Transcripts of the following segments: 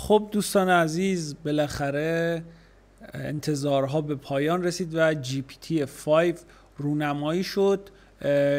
خب دوستان عزیز، بالاخره انتظارها به پایان رسید و GPT-5 رونمایی شد.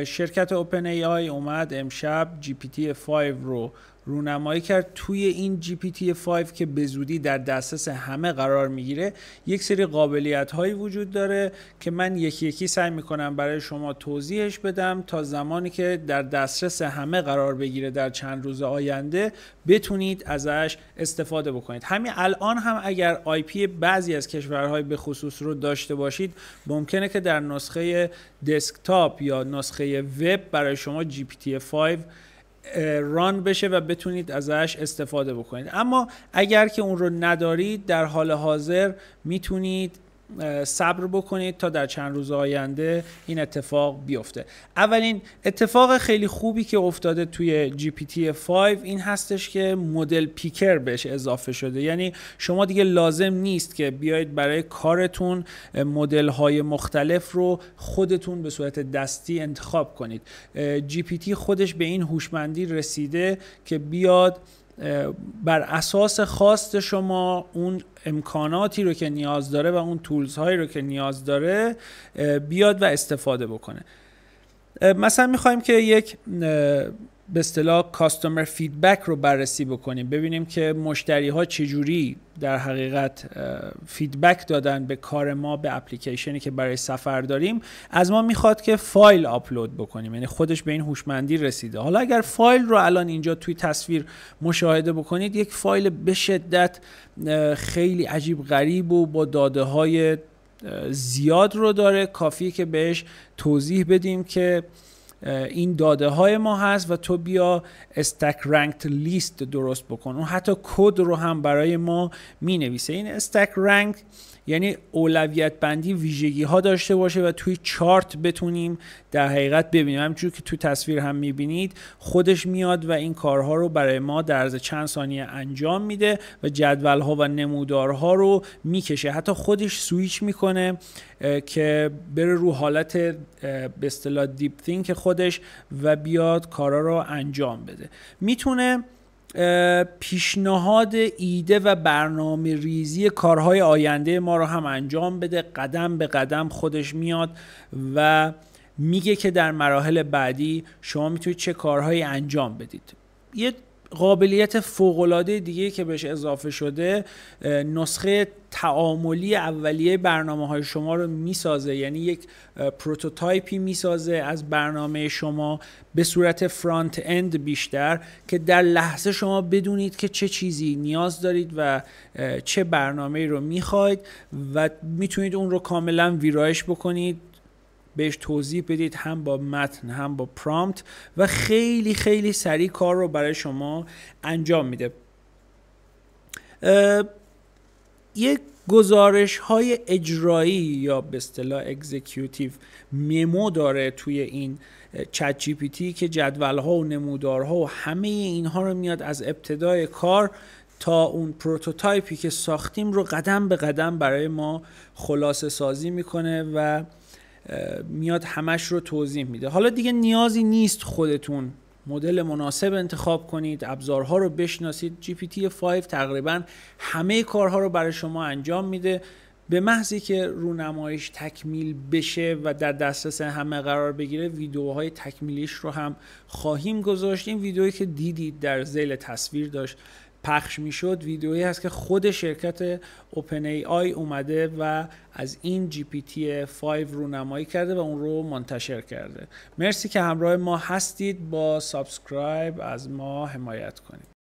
شرکت اوپن ای آی اومد امشب GPT-5 رو رونمایی کرد. توی این GPT-5 که به زودی در دسترس همه قرار میگیره یک سری قابلیت هایی وجود داره که من یکی یکی سعی میکنم برای شما توضیحش بدم تا زمانی که در دسترس همه قرار بگیره در چند روز آینده بتونید ازش استفاده بکنید. همین الان هم اگر IP بعضی از کشورهای به خصوص رو داشته باشید ممکنه که در نسخه دسکتاپ یا نسخه وب برای شما GPT-5 ران بشه و بتونید ازش استفاده بکنید. اما اگر که اون رو ندارید در حال حاضر میتونید صبر بکنید تا در چند روز آینده این اتفاق بیفته. اولین اتفاق خیلی خوبی که افتاده توی GPT-5 این هستش که مدل پیکر بهش اضافه شده. یعنی شما دیگه لازم نیست که بیاید برای کارتون مدل های مختلف رو خودتون به صورت دستی انتخاب کنید. GPT خودش به این هوشمندی رسیده که بیاد بر اساس خواست شما اون امکاناتی رو که نیاز داره و اون تولز هایی رو که نیاز داره بیاد و استفاده بکنه. مثلا میخوایم که یک به اصطلاح کاستومر فیدبک رو بررسی بکنیم، ببینیم که مشتری ها چجوری در حقیقت فیدبک دادن به کار ما، به اپلیکیشنی که برای سفر داریم. از ما میخواد که فایل آپلود بکنیم، یعنی خودش به این هوشمندی رسیده. حالا اگر فایل رو الان اینجا توی تصویر مشاهده بکنید، یک فایل به شدت خیلی عجیب غریب و با داده های زیاد رو داره. کافیه که بهش توضیح بدیم که این داده های ما هست و تو بیا استک رنکت لیست درست بکن. اون حتی کد رو هم برای ما می نویسه. این استک رنک یعنی اولویت بندی ویژگی ها داشته باشه و توی چارت بتونیم در حقیقت ببینیم. همونجور که توی تصویر هم میبینید خودش میاد و این کارها رو برای ما در عرض چند ثانیه انجام میده و جدول ها و نمودارها رو میکشه. حتی خودش سویچ میکنه که بره رو حالت به اصطلاح دیپ تینک خودش و بیاد کارا رو انجام بده. میتونه پیشنهاد ایده و برنامه ریزی کارهای آینده ما رو هم انجام بده. قدم به قدم خودش میاد و میگه که در مراحل بعدی شما میتونید چه کارهایی انجام بدید. یه قابلیت فوق‌العاده دیگه که بهش اضافه شده، نسخه تعاملی اولیه برنامه‌های شما رو میسازه. یعنی یک پروتوتایپی میسازه از برنامه شما به صورت فرانت اند بیشتر، که در لحظه شما بدونید که چه چیزی نیاز دارید و چه برنامه‌ای رو میخواید و میتونید اون رو کاملا ویرایش بکنید، بهش توضیح بدید هم با متن هم با پرامپت و خیلی خیلی سریع کار رو برای شما انجام میده. یک گزارش های اجرایی یا به اصطلاح اکزیکیوتیو ممو داره توی این چت جی پی تی که جدول ها و نمودارها و همه اینها رو میاد از ابتدای کار تا اون پروتوتایپی که ساختیم رو قدم به قدم برای ما خلاصه سازی میکنه و میاد همش رو توضیح میده. حالا دیگه نیازی نیست خودتون مدل مناسب انتخاب کنید، ابزارها رو بشناسید. GPT-5 تقریبا همه کارها رو برای شما انجام میده. به محضی که رونماییش تکمیل بشه و در دسترس همه قرار بگیره ویدیوهای تکمیلیش رو هم خواهیم گذاشت. این ویدیویی که دیدید در ذیل تصویر داشت پخش میشد ویدیویی هست که خود شرکت اوپن ای آی اومده و از این GPT-5 رونمایی کرده و اون رو منتشر کرده. مرسی که همراه ما هستید. با سابسکرایب از ما حمایت کنید.